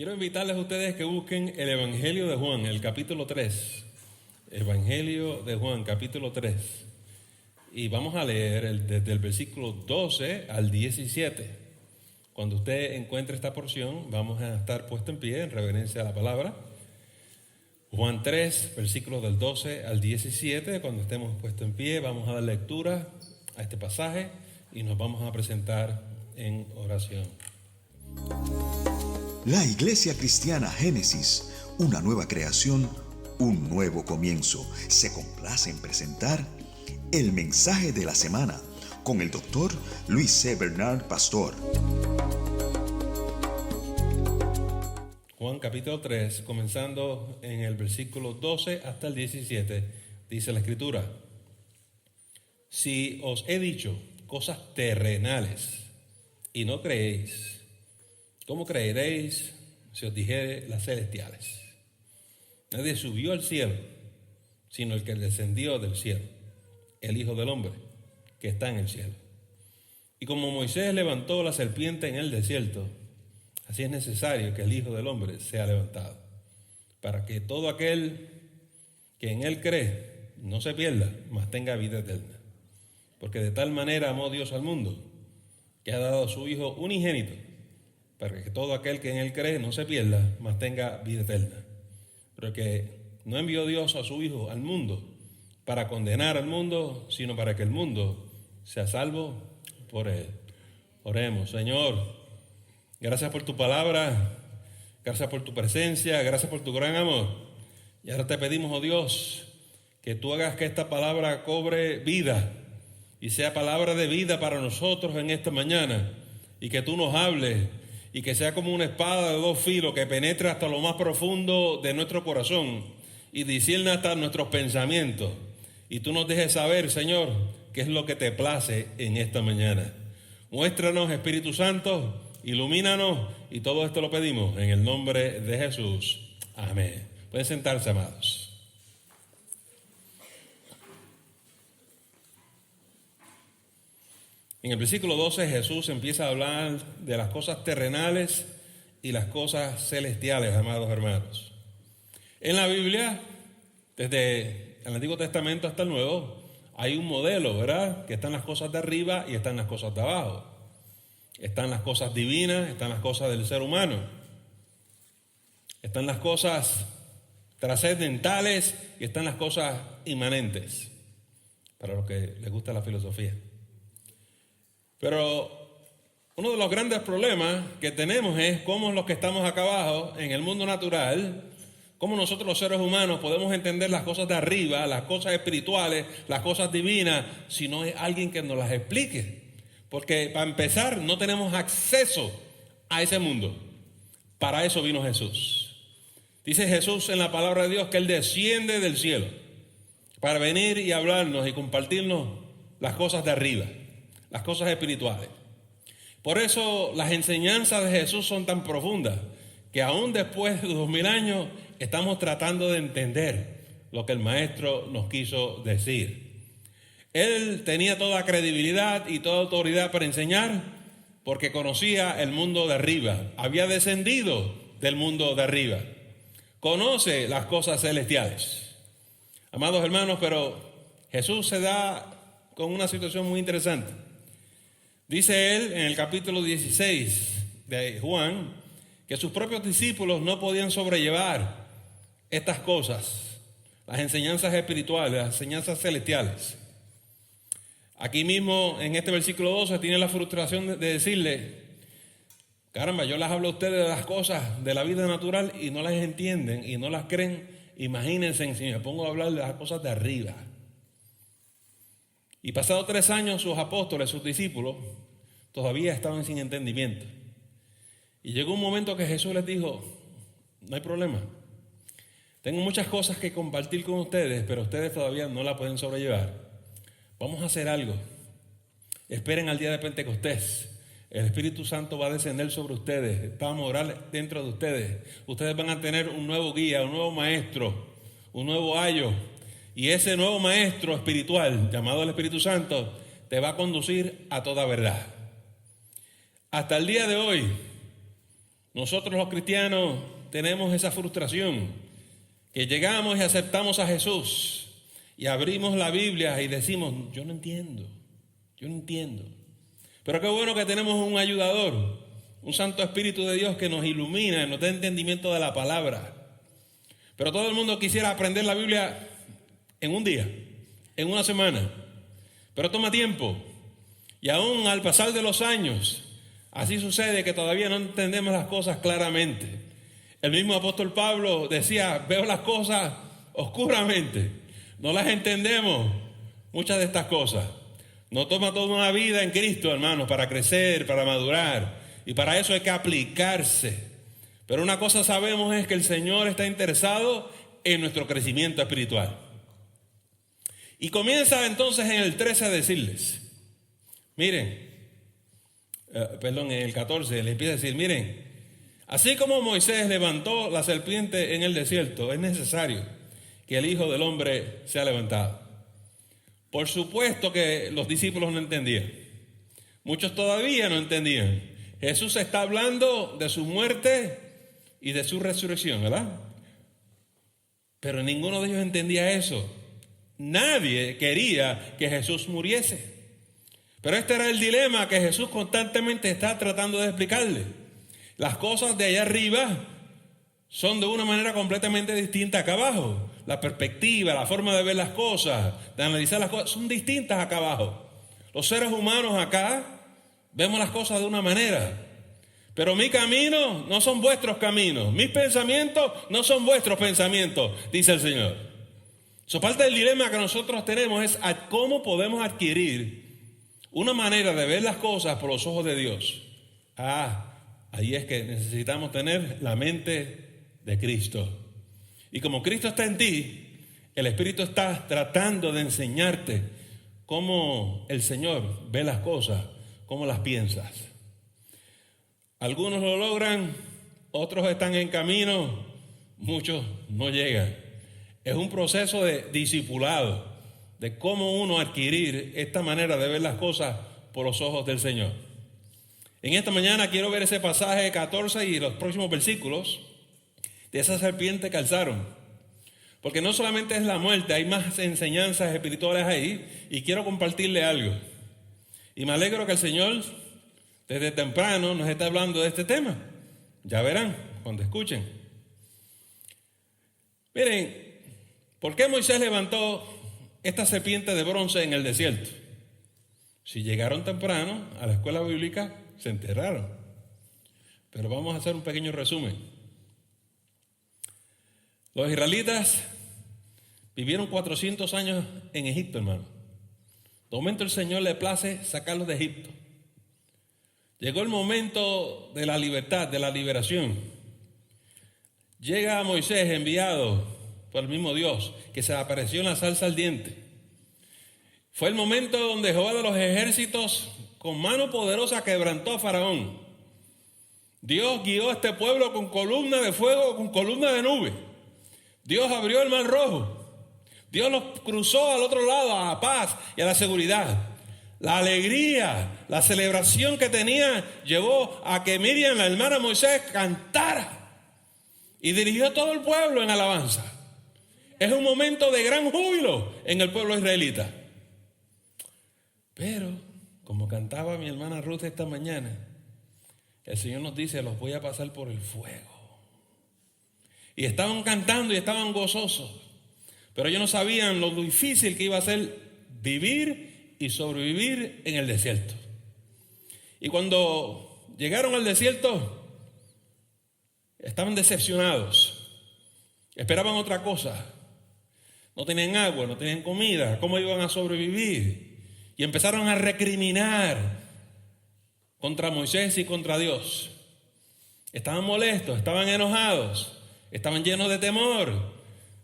Quiero invitarles a ustedes que busquen el Evangelio de Juan, el capítulo 3. Evangelio de Juan, capítulo 3. Y vamos a leer desde el versículo 12 al 17. Cuando usted encuentre esta porción, vamos a estar puestos en pie en reverencia a la palabra. Juan 3, versículos del 12 al 17. Cuando estemos puestos en pie, vamos a dar lectura a este pasaje y nos vamos a presentar en oración. La Iglesia Cristiana Génesis, una nueva creación, un nuevo comienzo, se complace en presentar el mensaje de la semana con el doctor Luis C. Bernard, pastor. Juan capítulo 3, comenzando en el versículo 12 hasta el 17, dice la Escritura: Si os he dicho cosas terrenales y no creéis, ¿cómo creeréis si os dijere las celestiales? Nadie subió al cielo, sino el que descendió del cielo, el Hijo del Hombre, que está en el cielo. Y como Moisés levantó la serpiente en el desierto, así es necesario que el Hijo del Hombre sea levantado, para que todo aquel que en él cree no se pierda, mas tenga vida eterna. Porque de tal manera amó Dios al mundo, que ha dado a su Hijo unigénito, para que todo aquel que en él cree no se pierda, mas tenga vida eterna. Pero que no envió Dios a su Hijo al mundo para condenar al mundo, sino para que el mundo sea salvo por él. Oremos. Señor, gracias por tu palabra, gracias por tu presencia, gracias por tu gran amor. Y ahora te pedimos, oh Dios, que tú hagas que esta palabra cobre vida y sea palabra de vida para nosotros en esta mañana, y que tú nos hables y que sea como una espada de dos filos que penetre hasta lo más profundo de nuestro corazón y discierne hasta nuestros pensamientos. Y tú nos dejes saber, Señor, qué es lo que te place en esta mañana. Muéstranos, Espíritu Santo, ilumínanos, y todo esto lo pedimos en el nombre de Jesús. Amén. Pueden sentarse, amados. En el versículo 12 Jesús empieza a hablar de las cosas terrenales y las cosas celestiales, amados hermanos. En la Biblia, desde el Antiguo Testamento hasta el Nuevo, hay un modelo, ¿verdad? Que están las cosas de arriba y están las cosas de abajo. Están las cosas divinas, están las cosas del ser humano. Están las cosas trascendentales y están las cosas inmanentes, para los que les gusta la filosofía. Pero uno de los grandes problemas que tenemos es cómo los que estamos acá abajo, en el mundo natural, cómo nosotros los seres humanos podemos entender las cosas de arriba, las cosas espirituales, las cosas divinas, si no es alguien que nos las explique. Porque para empezar no tenemos acceso a ese mundo. Para eso vino Jesús. Dice Jesús en la palabra de Dios que Él desciende del cielo para venir y hablarnos y compartirnos las cosas de arriba, las cosas espirituales. Por eso las enseñanzas de Jesús son tan profundas que aún después de 2000 años estamos tratando de entender lo que el Maestro nos quiso decir. Él tenía toda credibilidad y toda autoridad para enseñar porque conocía el mundo de arriba, había descendido del mundo de arriba, conoce las cosas celestiales. Amados hermanos, pero Jesús se da con una situación muy interesante. Dice él en el capítulo 16 de Juan que sus propios discípulos no podían sobrellevar estas cosas, las enseñanzas espirituales, las enseñanzas celestiales. Aquí mismo en este versículo 12 tiene la frustración de decirle: caramba, yo les hablo a ustedes de las cosas de la vida natural y no las entienden y no las creen. Imagínense si me pongo a hablar de las cosas de arriba. Y pasados 3 años, sus apóstoles, sus discípulos, todavía estaban sin entendimiento. Y llegó un momento que Jesús les dijo: no hay problema. Tengo muchas cosas que compartir con ustedes, pero ustedes todavía no la pueden sobrellevar. Vamos a hacer algo. Esperen al día de Pentecostés. El Espíritu Santo va a descender sobre ustedes, va a morar dentro de ustedes. Ustedes van a tener un nuevo guía, un nuevo maestro, un nuevo ayo. Y ese nuevo maestro espiritual, llamado el Espíritu Santo, te va a conducir a toda verdad. Hasta el día de hoy, Nosotros los cristianos tenemos esa frustración, que llegamos y aceptamos a Jesús y abrimos la Biblia y decimos, yo no entiendo. Pero qué bueno que tenemos un ayudador, un Santo Espíritu de Dios que nos ilumina, nos da entendimiento de la palabra. Pero todo el mundo quisiera aprender la Biblia en un día, en una semana, pero toma tiempo. Y aún al pasar de los años, así sucede que todavía no entendemos las cosas claramente. El mismo apóstol Pablo decía, veo las cosas oscuramente, no las entendemos, muchas de estas cosas. Nos toma toda una vida en Cristo, hermanos, para crecer, para madurar, y para eso hay que aplicarse. Pero una cosa sabemos es que el Señor está interesado en nuestro crecimiento espiritual. Y comienza entonces en el 13 a decirles, miren, en el 14 le empieza a decir, miren, así como Moisés levantó la serpiente en el desierto, es necesario que el Hijo del Hombre sea levantado. Por supuesto que los discípulos no entendían. Muchos todavía no entendían. Jesús está hablando de su muerte y de su resurrección, ¿verdad? Pero ninguno de ellos entendía eso. Nadie quería que Jesús muriese. Pero este era el dilema que Jesús constantemente está tratando de explicarle. Las cosas de allá arriba son de una manera completamente distinta acá abajo. La perspectiva, la forma de ver las cosas, de analizar las cosas, son distintas acá abajo. Los seres humanos acá vemos las cosas de una manera. Pero mi camino no son vuestros caminos. Mis pensamientos no son vuestros pensamientos, dice el Señor. Parte del dilema que nosotros tenemos es cómo podemos adquirir una manera de ver las cosas por los ojos de Dios. Ahí es que necesitamos tener la mente de Cristo. Y como Cristo está en ti, el Espíritu está tratando de enseñarte cómo el Señor ve las cosas, cómo las piensas. Algunos lo logran, otros están en camino, muchos no llegan. Es un proceso de discipulado, de cómo uno adquirir esta manera de ver las cosas por los ojos del Señor. En esta mañana quiero ver ese pasaje 14 y los próximos versículos de esa serpiente que alzaron. Porque no solamente es la muerte, hay más enseñanzas espirituales ahí y quiero compartirle algo. Y me alegro que el Señor desde temprano nos está hablando de este tema. Ya verán cuando escuchen. Miren, ¿por qué Moisés levantó esta serpiente de bronce en el desierto? Si llegaron temprano a la escuela bíblica, se enteraron. Pero vamos a hacer un pequeño resumen. Los israelitas vivieron 400 años en Egipto, hermano. De momento el Señor le place sacarlos de Egipto. Llegó el momento de la libertad, de la liberación. Llega Moisés enviado por el mismo Dios, que se apareció en la zarza ardiente. Fue el momento donde Jehová de los ejércitos, con mano poderosa, quebrantó a Faraón. Dios guió a este pueblo con columna de fuego, con columna de nube. Dios abrió el mar rojo. Dios los cruzó al otro lado, a la paz y a la seguridad. La alegría, la celebración que tenía llevó a que Miriam, la hermana de Moisés, cantara y dirigió a todo el pueblo en alabanza. Es un momento de gran júbilo en el pueblo israelita. Pero, como cantaba mi hermana Ruth esta mañana, el Señor nos dice, los voy a pasar por el fuego. Y estaban cantando y estaban gozosos, pero ellos no sabían lo difícil que iba a ser vivir y sobrevivir en el desierto. Y cuando llegaron al desierto, estaban decepcionados, esperaban otra cosa. No tenían agua, no tenían comida, ¿cómo iban a sobrevivir? Y empezaron a recriminar contra Moisés y contra Dios. Estaban molestos, estaban enojados, estaban llenos de temor.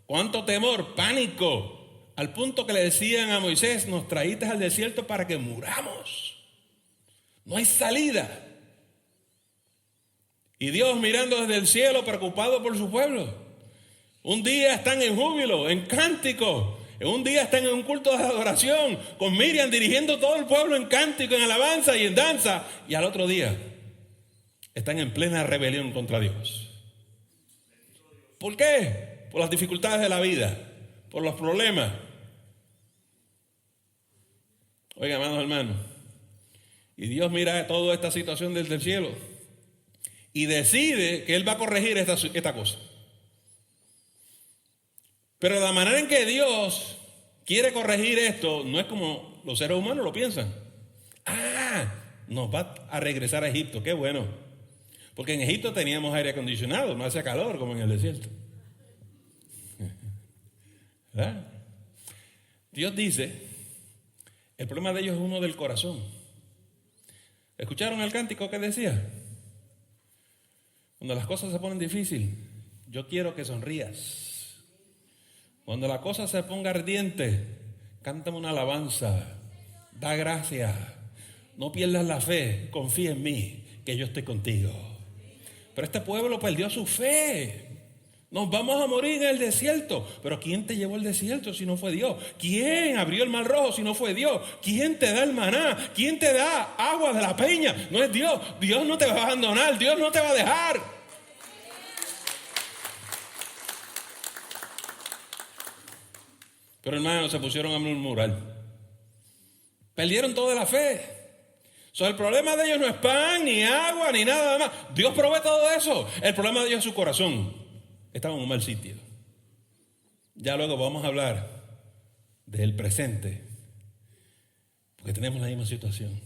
¿Cuánto temor? Pánico. Al punto que le decían a Moisés, nos traíste al desierto para que muramos. No hay salida. Y Dios mirando desde el cielo, preocupado por su pueblo. Un día están en júbilo, en cántico. Un día están en un culto de adoración, con Miriam dirigiendo todo el pueblo en cántico, en alabanza y en danza. Y al otro día, están en plena rebelión contra Dios. ¿Por qué? Por las dificultades de la vida, por los problemas. Oiga, amados hermanos, y Dios mira toda esta situación desde el cielo y decide que Él va a corregir esta cosa. Pero la manera en que Dios quiere corregir esto no es como los seres humanos lo piensan. Nos va a regresar a Egipto, qué bueno. Porque en Egipto teníamos aire acondicionado, no hacía calor como en el desierto. ¿Verdad? Dios dice, el problema de ellos es uno del corazón. ¿Escucharon el cántico que decía? Cuando las cosas se ponen difíciles, yo quiero que sonrías. Cuando la cosa se ponga ardiente, cántame una alabanza, da gracias, no pierdas la fe, confía en mí, que yo estoy contigo. Pero este pueblo perdió su fe. Nos vamos a morir en el desierto. Pero ¿quién te llevó al desierto si no fue Dios? ¿Quién abrió el mar rojo si no fue Dios? ¿Quién te da el maná? ¿Quién te da agua de la peña? No es Dios. Dios no te va a abandonar. Dios no te va a dejar. Pero hermanos, se pusieron a murmurar. Perdieron toda la fe. El problema de ellos no es pan, ni agua, ni nada más. Dios provee todo eso. El problema de ellos es su corazón. Estaban en un mal sitio. Ya luego vamos a hablar del presente, porque tenemos la misma situación.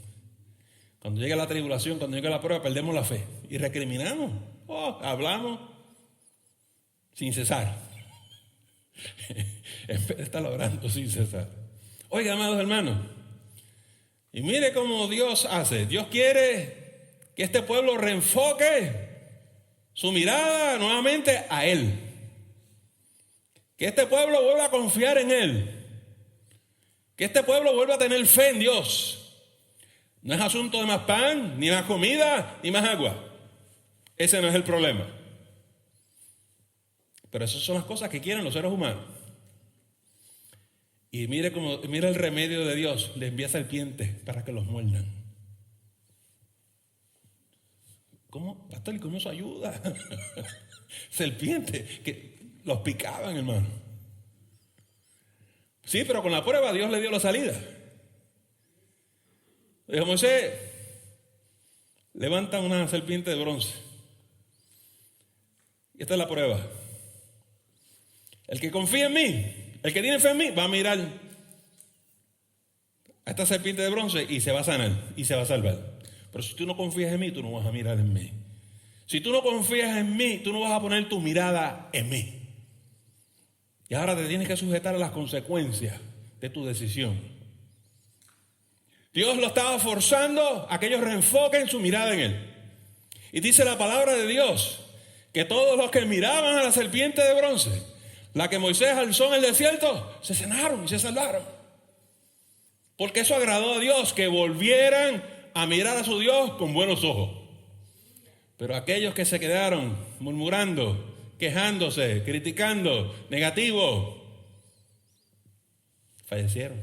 Cuando llega la tribulación, cuando llega la prueba, perdemos la fe y recriminamos. Hablamos sin cesar. En vez de estar orando sin cesar. Oiga, amados hermanos, y mire cómo Dios hace. Dios quiere que este pueblo reenfoque su mirada nuevamente a Él. Que este pueblo vuelva a confiar en Él. Que este pueblo vuelva a tener fe en Dios. No es asunto de más pan, ni más comida, ni más agua. Ese no es el problema. Pero esas son las cosas que quieren los seres humanos. Y mire el remedio de Dios. Le envía serpientes para que los muerdan. ¿Cómo? Pastor, ¿y cómo eso ayuda? Serpientes que los picaban, hermano. Sí, pero con la prueba Dios le dio la salida. Dijo Moisés, levanta una serpiente de bronce. Y esta es la prueba. El que confía en mí, el que tiene fe en mí, va a mirar a esta serpiente de bronce y se va a sanar y se va a salvar. Pero si tú no confías en mí, tú no vas a mirar en mí. Si tú no confías en mí, tú no vas a poner tu mirada en mí. Y ahora te tienes que sujetar a las consecuencias de tu decisión. Dios lo estaba forzando a que ellos reenfoquen su mirada en Él. Y dice la palabra de Dios que todos los que miraban a la serpiente de bronce, la que Moisés alzó en el desierto, se sanaron y se salvaron. Porque eso agradó a Dios, que volvieran a mirar a su Dios con buenos ojos. Pero aquellos que se quedaron murmurando, quejándose, criticando, negativos, fallecieron.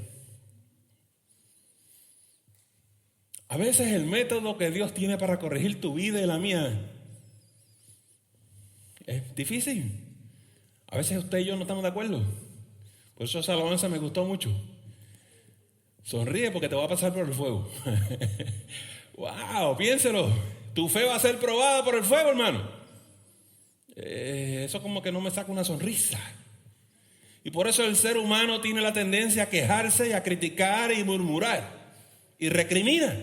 A veces el método que Dios tiene para corregir tu vida y la mía es difícil. A veces usted y yo no estamos de acuerdo. Por eso esa alabanza me gustó mucho. Sonríe porque te va a pasar por el fuego. Wow, piénselo. Tu fe va a ser probada por el fuego, hermano. Eso como que no me saca una sonrisa. Y por eso el ser humano tiene la tendencia a quejarse y a criticar y murmurar. Y recrimina.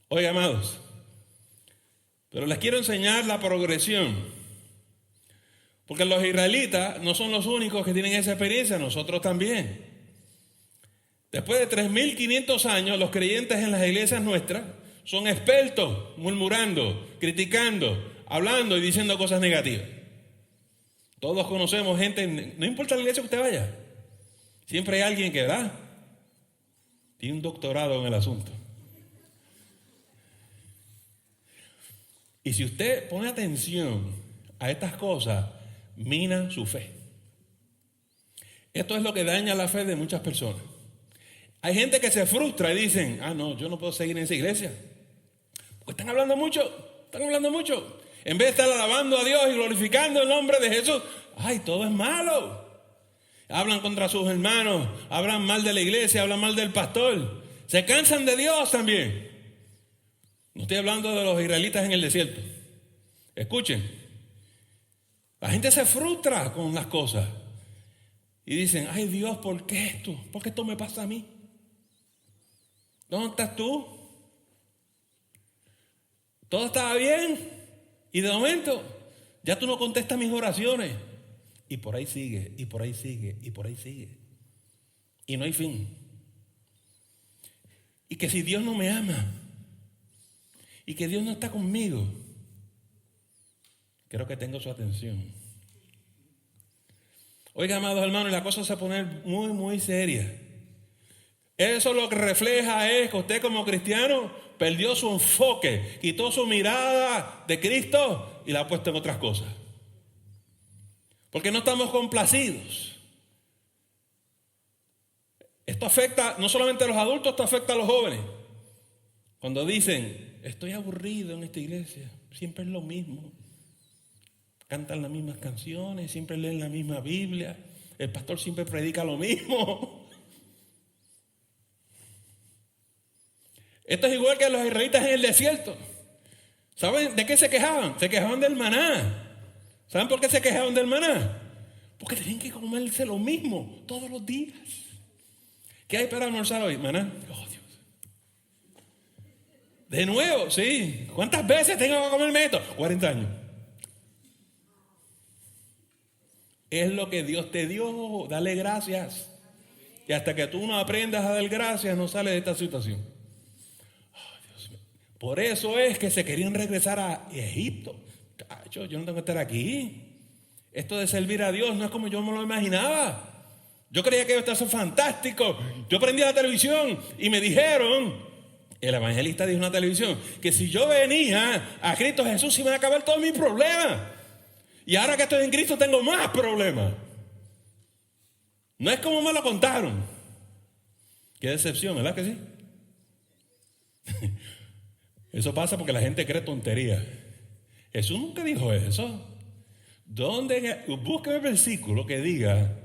Oiga, amados, pero les quiero enseñar la progresión. Porque los israelitas no son los únicos que tienen esa experiencia, nosotros también. Después de 3.500 años, los creyentes en las iglesias nuestras son expertos murmurando, criticando, hablando y diciendo cosas negativas. Todos conocemos gente, no importa la iglesia que usted vaya, siempre hay alguien que, ¿verdad?, tiene un doctorado en el asunto. Y si usted pone atención a estas cosas, mina su fe. Esto es lo que daña la fe de muchas personas. Hay gente que se frustra y dicen, no, yo no puedo seguir en esa iglesia. Pues están hablando mucho. En vez de estar alabando a Dios y glorificando el nombre de Jesús, ¡ay, todo es malo! Hablan contra sus hermanos, hablan mal de la iglesia, hablan mal del pastor. Se cansan de Dios también. No estoy hablando de los israelitas en el desierto. Escuchen, la gente se frustra con las cosas y dicen, ¡ay Dios, ¿por qué esto? ¿Por qué esto me pasa a mí? ¿Dónde estás tú? Todo estaba bien y de momento ya tú no contestas mis oraciones. Y por ahí sigue, y por ahí sigue, y por ahí sigue. Y no hay fin. Y que si Dios no me ama, y que Dios no está conmigo, creo que tengo su atención. Oiga, amados hermanos, la cosa se pone muy, muy seria. Eso lo que refleja es que usted como cristiano perdió su enfoque, quitó su mirada de Cristo y la ha puesto en otras cosas. Porque no estamos complacidos. Esto afecta no solamente a los adultos, esto afecta a los jóvenes. Cuando dicen, estoy aburrido en esta iglesia, siempre es lo mismo. Cantan las mismas canciones, siempre leen la misma Biblia, el pastor siempre predica lo mismo. Esto es igual que los israelitas en el desierto. ¿Saben de qué se quejaban? Se quejaban del maná. ¿Saben por qué se quejaban del maná? Porque tenían que comerse lo mismo todos los días. ¿Qué hay para almorzar hoy? Maná. Oh, Dios. De nuevo, sí. ¿Cuántas veces tengo que comerme esto? 40 años. Es lo que Dios te dio. Dale gracias. Y hasta que tú no aprendas a dar gracias, no sales de esta situación. Oh, Dios mío. Por eso es que se querían regresar a Egipto. Yo no tengo que estar aquí. Esto de servir a Dios no es como yo me lo imaginaba. Yo creía que esto iba a ser fantástico. Yo prendí la televisión y me dijeron, el evangelista dijo en la televisión, que si yo venía a Cristo Jesús se iban a acabar todos mis problemas. Y ahora que estoy en Cristo tengo más problemas. No es como me lo contaron. Qué decepción, ¿verdad que sí? Eso pasa porque la gente cree tonterías. Jesús nunca dijo eso. Búsqueme el versículo que diga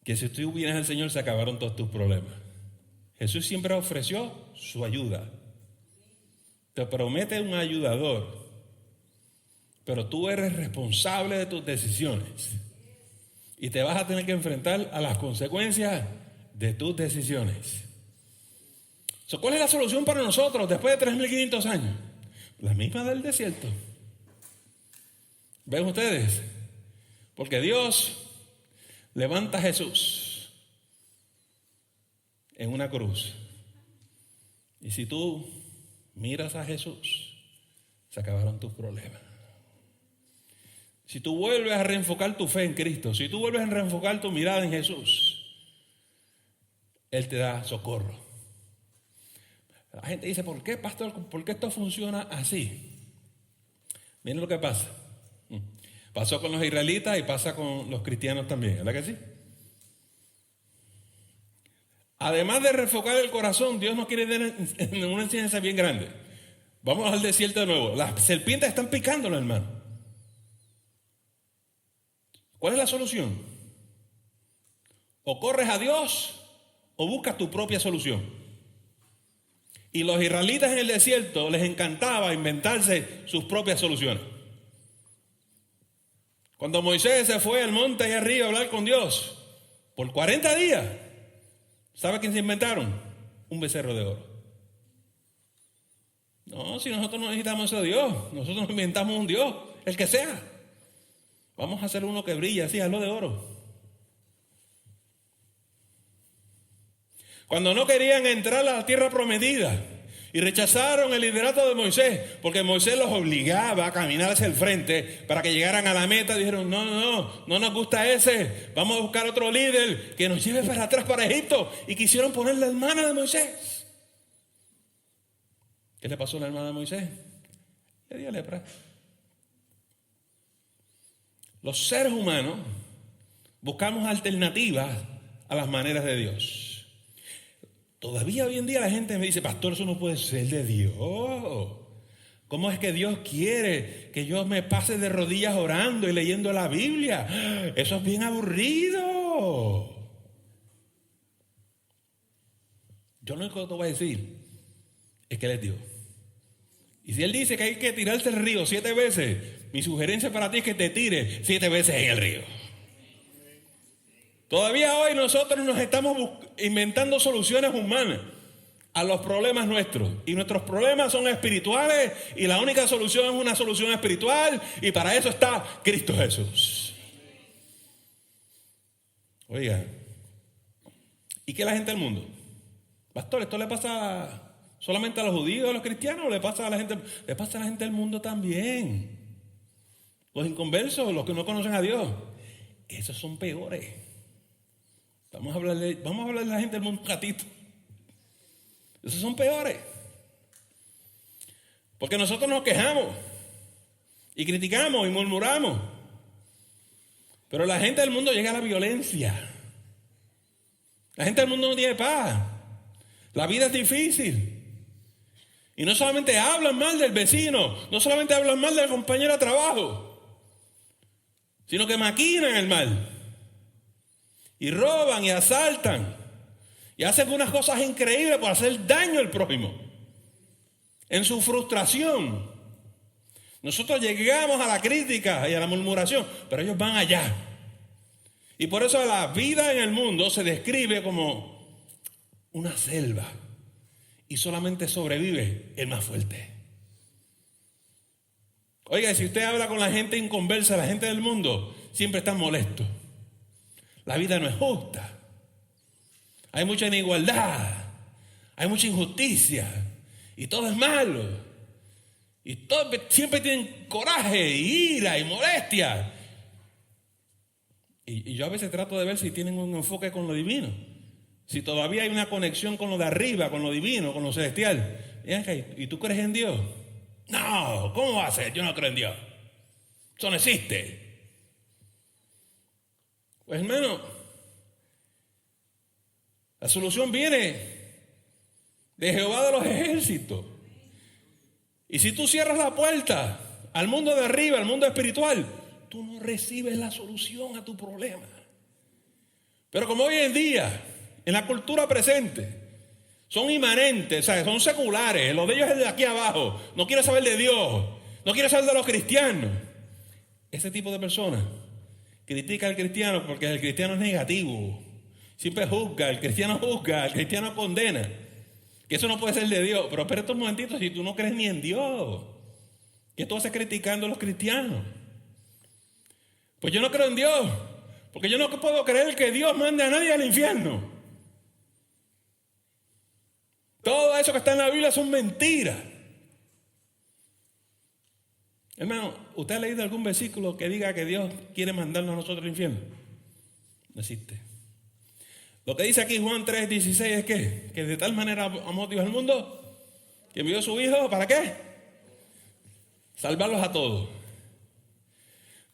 que si tú vienes al Señor se acabaron todos tus problemas. Jesús siempre ofreció su ayuda. Te promete un ayudador, pero tú eres responsable de tus decisiones y te vas a tener que enfrentar a las consecuencias de tus decisiones. ¿Cuál es la solución para nosotros después de 3.500 años? La misma del desierto. ¿Ven ustedes? Porque Dios levanta a Jesús en una cruz. Y si tú miras a Jesús, se acabaron tus problemas. Si tú vuelves a reenfocar tu fe en Cristo, si tú vuelves a reenfocar tu mirada en Jesús, Él te da socorro. La gente dice, ¿por qué, pastor? ¿Por qué esto funciona así? Miren lo que pasa. Pasó con los israelitas y pasa con los cristianos también, ¿verdad que sí? Además de reenfocar el corazón, Dios nos quiere dar una enseñanza bien grande. Vamos al desierto de nuevo. Las serpientes están picándolo, hermano. ¿Cuál es la solución? O corres a Dios o buscas tu propia solución. Y los israelitas en el desierto les encantaba inventarse sus propias soluciones. Cuando Moisés se fue al monte allá arriba a hablar con Dios por 40 días, ¿sabe quién se inventaron? Un becerro de oro. No, si nosotros no necesitamos ese Dios, nosotros nos inventamos un Dios, el que sea. Vamos a hacer uno que brilla así, hazlo de oro. Cuando no querían entrar a la tierra prometida y rechazaron el liderato de Moisés, porque Moisés los obligaba a caminar hacia el frente para que llegaran a la meta, dijeron, no nos gusta ese, vamos a buscar otro líder que nos lleve para atrás para Egipto, y quisieron poner la hermana de Moisés. ¿Qué le pasó a la hermana de Moisés? Le dio lepra. Los seres humanos buscamos alternativas a las maneras de Dios. Todavía hoy en día la gente me dice, pastor, eso no puede ser de Dios. ¿Cómo es que Dios quiere que yo me pase de rodillas orando y leyendo la Biblia? Eso es bien aburrido. Yo lo único que te voy a decir es que Él es Dios. Y si Él dice que hay que tirarse el río 7 veces, mi sugerencia para ti es que te tires 7 veces en el río. Todavía hoy nosotros nos estamos inventando soluciones humanas a los problemas nuestros. Y nuestros problemas son espirituales y la única solución es una solución espiritual y para eso está Cristo Jesús. Oiga, ¿y qué es la gente del mundo? Pastor, ¿esto le pasa solamente a los judíos, a los cristianos o le pasa a la gente? Le pasa a la gente del mundo también. Los inconversos, los que no conocen a Dios, esos son peores. Vamos a hablar de la gente del mundo un ratito. Esos son peores. Porque nosotros nos quejamos y criticamos y murmuramos. Pero la gente del mundo llega a la violencia. La gente del mundo no tiene paz. La vida es difícil. Y no solamente hablan mal del vecino, no solamente hablan mal del compañero de trabajo, sino que maquinan el mal. Y roban y asaltan. Y hacen unas cosas increíbles por hacer daño al prójimo. En su frustración. Nosotros llegamos a la crítica y a la murmuración, pero ellos van allá. Y por eso la vida en el mundo se describe como una selva. Y solamente sobrevive el más fuerte. Oiga, si usted habla con la gente inconversa, la gente del mundo, siempre están molestos. La vida no es justa. Hay mucha inigualdad, hay mucha injusticia y todo es malo. Y todos siempre tienen coraje, y ira y molestia. Y yo a veces trato de ver si tienen un enfoque con lo divino. Si todavía hay una conexión con lo de arriba, con lo divino, con lo celestial. ¿Y tú crees en Dios? No, ¿cómo va a ser? Yo no creo en Dios. Eso no existe. Pues hermano, la solución viene de Jehová de los ejércitos. Y si tú cierras la puerta al mundo de arriba, al mundo espiritual, tú no recibes la solución a tu problema. Pero como hoy en día, en la cultura presente, son inmanentes, ¿sabes? Son seculares, lo de ellos es de aquí abajo, no quiere saber de Dios, no quiere saber de los cristianos. Ese tipo de personas critica al cristiano porque el cristiano es negativo. Siempre juzga, el cristiano condena. Que eso no puede ser de Dios. Pero espera un momentito, si tú no crees ni en Dios, ¿qué tú haces criticando a los cristianos? Pues yo no creo en Dios, porque yo no puedo creer que Dios mande a nadie al infierno. Todo eso que está en la Biblia son mentiras. Hermano, ¿usted ha leído algún versículo que diga que Dios quiere mandarnos a nosotros al infierno? No existe. Lo que dice aquí Juan 3:16 es que de tal manera amó Dios al mundo que envió a su Hijo, ¿para qué? Salvarlos a todos.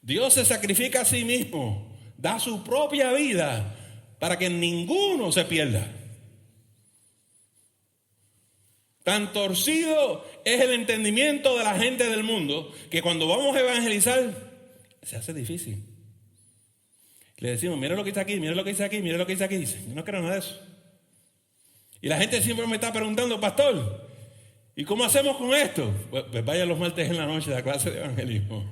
Dios se sacrifica a sí mismo, da su propia vida para que ninguno se pierda. Tan torcido es el entendimiento de la gente del mundo que cuando vamos a evangelizar se hace difícil. Le decimos, mira lo que dice aquí, mira lo que dice aquí, mira lo que dice aquí. Dice, yo no creo nada de eso. Y la gente siempre me está preguntando, pastor, ¿y cómo hacemos con esto? Pues vaya los martes en la noche a la clase de evangelismo.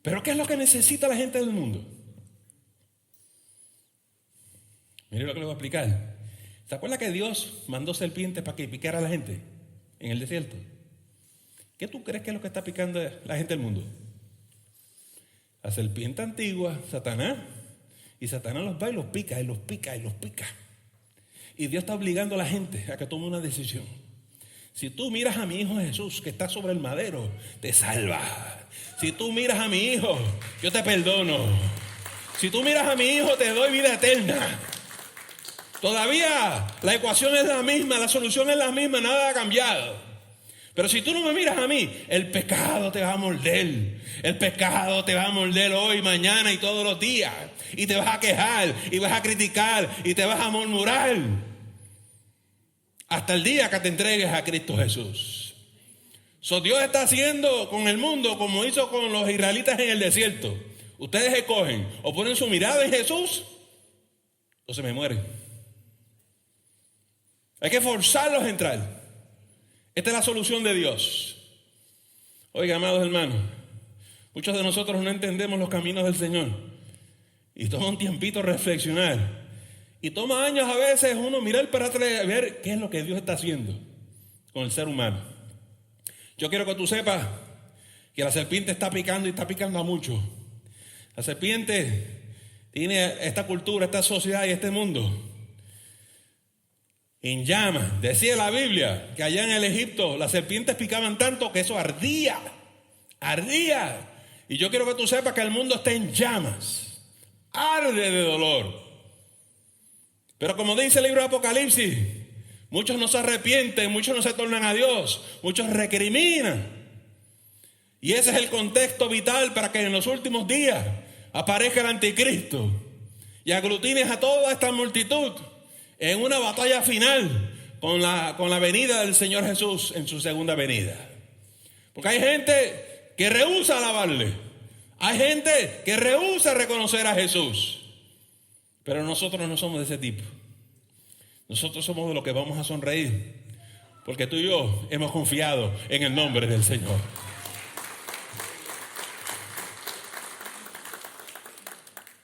Pero ¿qué es lo que necesita la gente del mundo? Mire lo que le voy a explicar. ¿Se acuerda que Dios mandó serpientes para que picara a la gente en el desierto? ¿Qué tú crees que es lo que está picando la gente del mundo? La serpiente antigua, Satanás. Y Satanás los va y los pica, y los pica, y los pica. Y Dios está obligando a la gente a que tome una decisión. Si tú miras a mi hijo Jesús que está sobre el madero, te salva. Si tú miras a mi hijo, yo te perdono. Si tú miras a mi hijo, te doy vida eterna. Todavía la ecuación es la misma, la solución es la misma, nada ha cambiado. Pero si tú no me miras a mí, el pecado te va a morder. El pecado te va a morder hoy, mañana y todos los días. Y te vas a quejar, y vas a criticar, y te vas a murmurar. Hasta el día que te entregues a Cristo Jesús. Dios está haciendo con el mundo como hizo con los israelitas en el desierto. Ustedes escogen, o ponen su mirada en Jesús, o se me mueren. Hay que forzarlos a entrar. Esta es la solución de Dios. Oiga, amados hermanos, muchos de nosotros no entendemos los caminos del Señor. Y toma un tiempito reflexionar. Y toma años a veces uno mirar para atrás y ver qué es lo que Dios está haciendo con el ser humano. Yo quiero que tú sepas que la serpiente está picando y está picando a muchos. La serpiente tiene esta cultura, esta sociedad y este mundo en llamas. Decía la Biblia que allá en el Egipto las serpientes picaban tanto que eso ardía. Y yo quiero que tú sepas que el mundo está en llamas. Arde de dolor. Pero como dice el libro de Apocalipsis, muchos no se arrepienten, muchos no se tornan a Dios, muchos recriminan. Y ese es el contexto vital para que en los últimos días aparezca el anticristo y aglutines a toda esta multitud en una batalla final con la venida del Señor Jesús en su segunda venida. Porque hay gente que rehúsa alabarle, hay gente que rehúsa reconocer a Jesús. Pero nosotros no somos de ese tipo. Nosotros somos de los que vamos a sonreír, porque tú y yo hemos confiado en el nombre del Señor.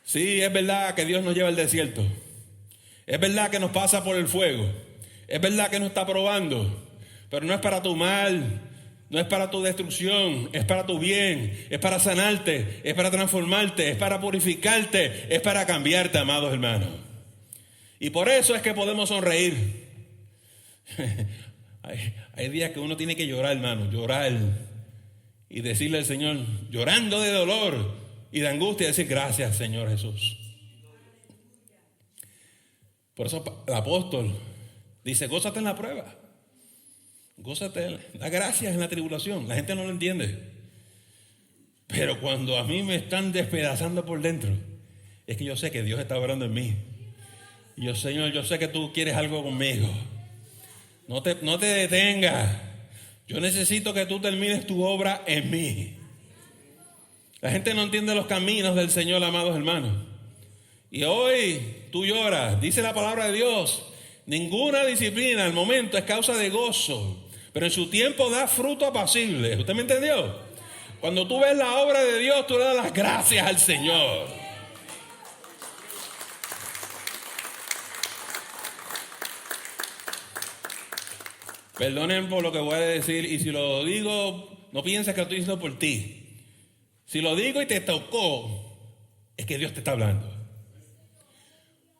Sí, es verdad que Dios nos lleva al desierto. Es verdad que nos pasa por el fuego. Es verdad que nos está probando. Pero no es para tu mal, no es para tu destrucción, es para tu bien, es para sanarte, es para transformarte, es para purificarte, es para cambiarte, amados hermanos. Y por eso es que podemos sonreír. Hay días que uno tiene que llorar, hermano, llorar y decirle al Señor, llorando de dolor y de angustia, decir gracias, Señor Jesús. Por eso el apóstol dice, gózate en la prueba. Gózate, da gracias en la tribulación. La gente no lo entiende. Pero cuando a mí me están despedazando por dentro, es que yo sé que Dios está obrando en mí. Y yo, Señor, yo sé que tú quieres algo conmigo. No te detengas. Yo necesito que tú termines tu obra en mí. La gente no entiende los caminos del Señor, amados hermanos. Y hoy tú lloras. Dice la palabra de Dios, ninguna disciplina al momento es causa de gozo, pero en su tiempo da fruto apacible. ¿Usted me entendió? Cuando tú ves la obra de Dios, tú le das las gracias al Señor. Perdonen por lo que voy a decir, y si lo digo, no pienses que lo estoy diciendo por ti. Si lo digo y te tocó, es que Dios te está hablando.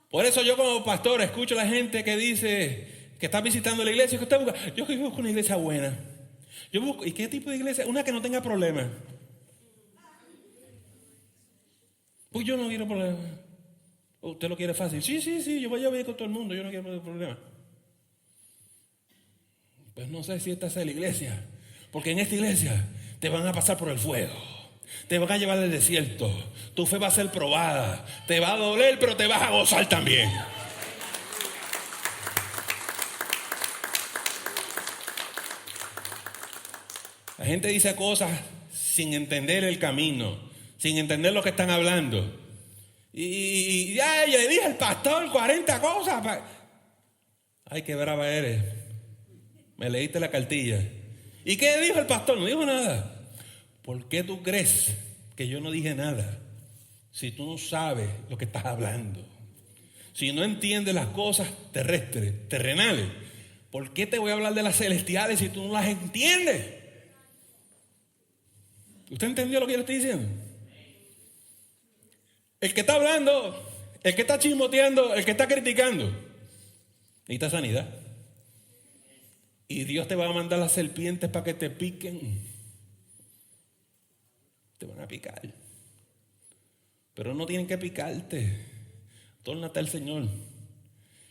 Por eso yo como pastor escucho a la gente que dice que está visitando la iglesia, que usted busca. Yo busco una iglesia buena. Yo busco, ¿y qué tipo de iglesia? Una que no tenga problemas. Pues yo no quiero problemas. ¿Usted lo quiere fácil? Sí, yo voy a ver con todo el mundo, yo no quiero problemas. Pues no sé si esta es la iglesia, porque en esta iglesia te van a pasar por el fuego. Te van a llevar al desierto. Tu fe va a ser probada. Te va a doler, pero te vas a gozar también. La gente dice cosas sin entender el camino, sin entender lo que están hablando. Y ya le dije al pastor 40 cosas. Ay, qué brava eres. Me leíste la cartilla. ¿Y qué dijo el pastor? No dijo nada. ¿Por qué tú crees que yo no dije nada? Si tú no sabes lo que estás hablando, si no entiendes las cosas terrestres, terrenales, ¿por qué te voy a hablar de las celestiales si tú no las entiendes? ¿Usted entendió lo que yo le estoy diciendo? El que está hablando, el que está chismoteando, el que está criticando, necesita sanidad. Y Dios te va a mandar las serpientes para que te piquen. Te van a picar. Pero no tienen que picarte. Tórnate al Señor.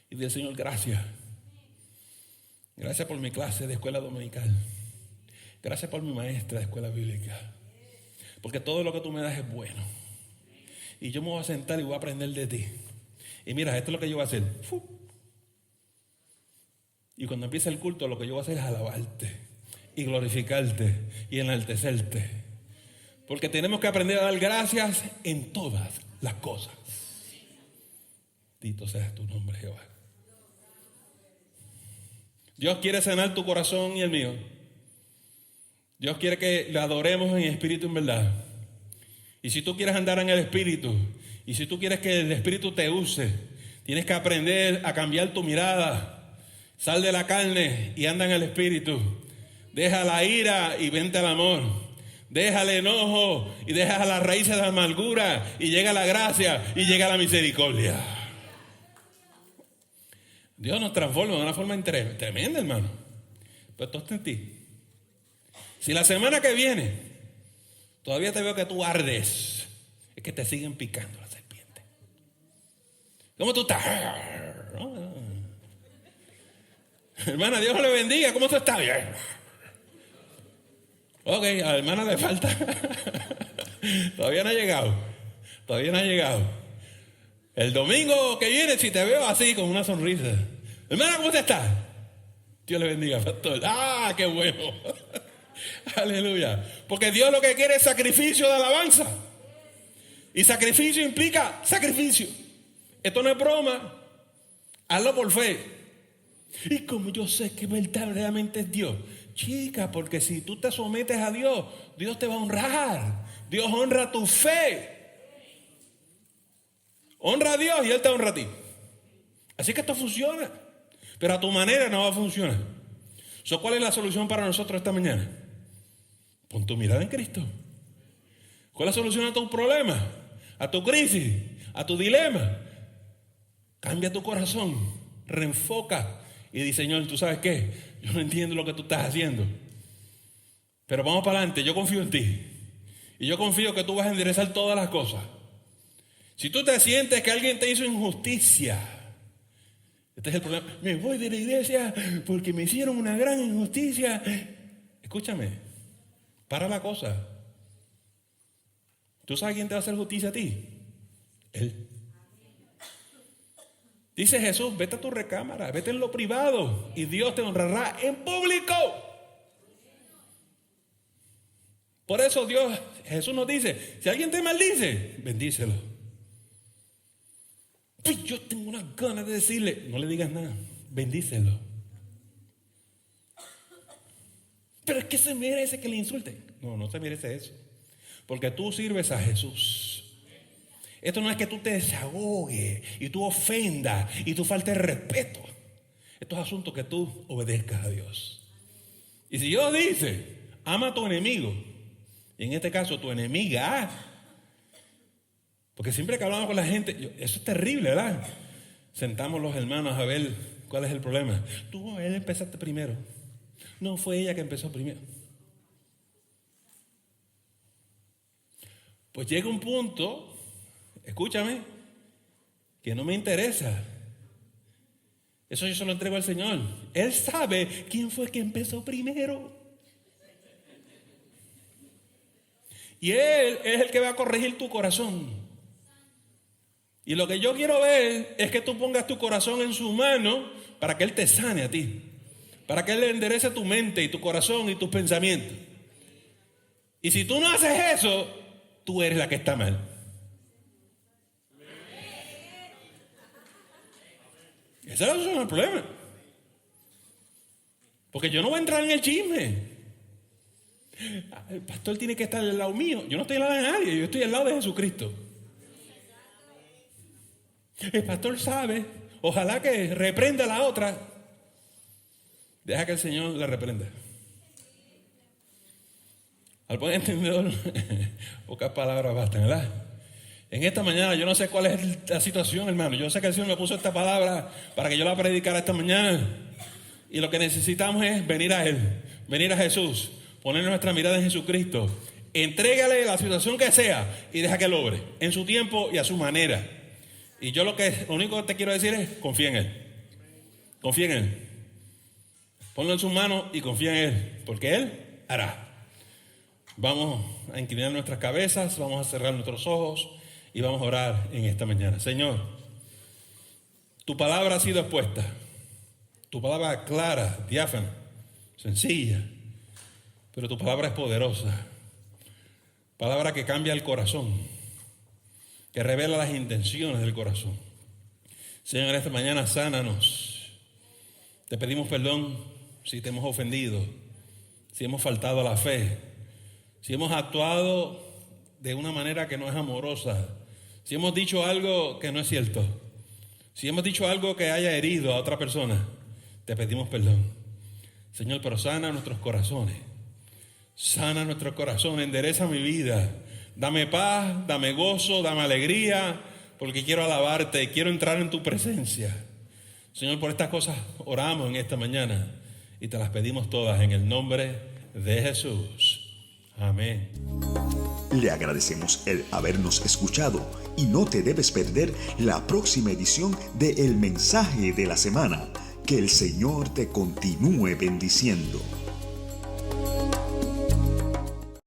Y dile, Señor, gracias. Gracias por mi clase de escuela dominical. Gracias por mi maestra de escuela bíblica. Porque todo lo que tú me das es bueno. Y yo me voy a sentar y voy a aprender de ti. Y mira, esto es lo que yo voy a hacer. Y cuando empiece el culto, lo que yo voy a hacer es alabarte y glorificarte y enaltecerte. Porque tenemos que aprender a dar gracias en todas las cosas. Bendito sea tu nombre, Jehová. Dios quiere sanar tu corazón y el mío. Dios quiere que le adoremos en espíritu y en verdad. Y si tú quieres andar en el espíritu, y si tú quieres que el espíritu te use, tienes que aprender a cambiar tu mirada. Sal de la carne y anda en el espíritu. Deja la ira y vente al amor. Deja el enojo y deja las raíces de la amargura y llega la gracia y llega la misericordia. Dios nos transforma de una forma tremenda, hermano. Pero todo está en ti. Si la semana que viene todavía te veo que tú ardes, es que te siguen picando la serpiente. ¿Cómo tú estás? Hermana, Dios le bendiga. ¿Cómo tú estás? Bien. Ok, a la hermana le falta. Todavía no ha llegado. Todavía no ha llegado. El domingo que viene, si te veo así, con una sonrisa. Hermana, ¿cómo te estás? Dios le bendiga, pastor. ¡Ah, qué bueno! Aleluya. Porque Dios lo que quiere es sacrificio de alabanza. Y sacrificio implica sacrificio. Esto no es broma. Hazlo por fe. Y como yo sé que verdaderamente es Dios, chica, porque si tú te sometes a Dios, Dios te va a honrar. Dios honra tu fe. Honra a Dios y Él te honra a ti. Así que esto funciona. Pero a tu manera no va a funcionar. ¿Cuál es la solución para nosotros esta mañana? Pon tu mirada en Cristo. ¿Cuál es la solución a tu problema? A tu crisis, a tu dilema. Cambia tu corazón, reenfoca y di, Señor, ¿tú sabes qué? Yo no entiendo lo que tú estás haciendo, pero vamos para adelante, yo confío en ti. Y yo confío que tú vas a enderezar todas las cosas. Si tú te sientes que alguien te hizo injusticia, este es el problema. Me voy de la iglesia porque me hicieron una gran injusticia. Escúchame, para la cosa. ¿Tú sabes quién te va a hacer justicia a ti? Él. Dice Jesús, vete a tu recámara, vete en lo privado y Dios te honrará en público. Por eso Jesús nos dice, si alguien te maldice, bendícelo. Pues yo tengo unas ganas de decirle, no le digas nada, bendícelo. Pero es que se merece que le insulten. No, no se merece eso. Porque tú sirves a Jesús. Esto no es que tú te desahogues y tú ofendas y tú faltes respeto. Esto es asunto que tú obedezcas a Dios. Y si Dios dice, ama a tu enemigo, y en este caso tu enemiga, porque siempre que hablamos con la gente, eso es terrible, ¿verdad? Sentamos los hermanos a ver cuál es el problema. Él empezaste primero. No, fue ella que empezó primero. Pues llega un punto, escúchame, que no me interesa. Eso yo se lo entrego al Señor. Él sabe quién fue que empezó primero. Y Él es el que va a corregir tu corazón. Y lo que yo quiero ver es que tú pongas tu corazón en su mano para que Él te sane a ti. Para que Él enderece tu mente y tu corazón y tus pensamientos. Y si tú no haces eso, tú eres la que está mal. Esa es la solución al problema. Porque yo no voy a entrar en el chisme. El pastor tiene que estar al lado mío. Yo no estoy al lado de nadie, yo estoy al lado de Jesucristo. El pastor sabe, ojalá que reprenda a la otra. Deja que el Señor la reprenda. Al buen entendedor, pocas palabras bastan, ¿verdad? En esta mañana yo no sé cuál es la situación, hermano. Yo sé que el Señor me puso esta palabra para que yo la predicara esta mañana. Y lo que necesitamos es venir a Él, venir a Jesús, poner nuestra mirada en Jesucristo. Entrégale la situación que sea y deja que Él obre en su tiempo y a su manera. Y yo lo único que te quiero decir es confía en Él. Confía en Él. Ponlo en sus manos y confía en Él. Porque Él hará. Vamos a inclinar nuestras cabezas, vamos a cerrar nuestros ojos y vamos a orar en esta mañana. Señor, tu palabra ha sido expuesta, tu palabra clara, diáfana, sencilla, pero tu palabra es poderosa, palabra que cambia el corazón, que revela las intenciones del corazón. Señor, esta mañana sánanos. Te pedimos perdón si te hemos ofendido, si hemos faltado a la fe, si hemos actuado de una manera que no es amorosa, si hemos dicho algo que no es cierto, si hemos dicho algo que haya herido a otra persona, te pedimos perdón. Señor, pero sana nuestros corazones, endereza mi vida, dame paz, dame gozo, dame alegría, porque quiero alabarte, quiero entrar en tu presencia. Señor, por estas cosas oramos en esta mañana y te las pedimos todas en el nombre de Jesús. Amén. Le agradecemos el habernos escuchado y no te debes perder la próxima edición de El Mensaje de la Semana. Que el Señor te continúe bendiciendo.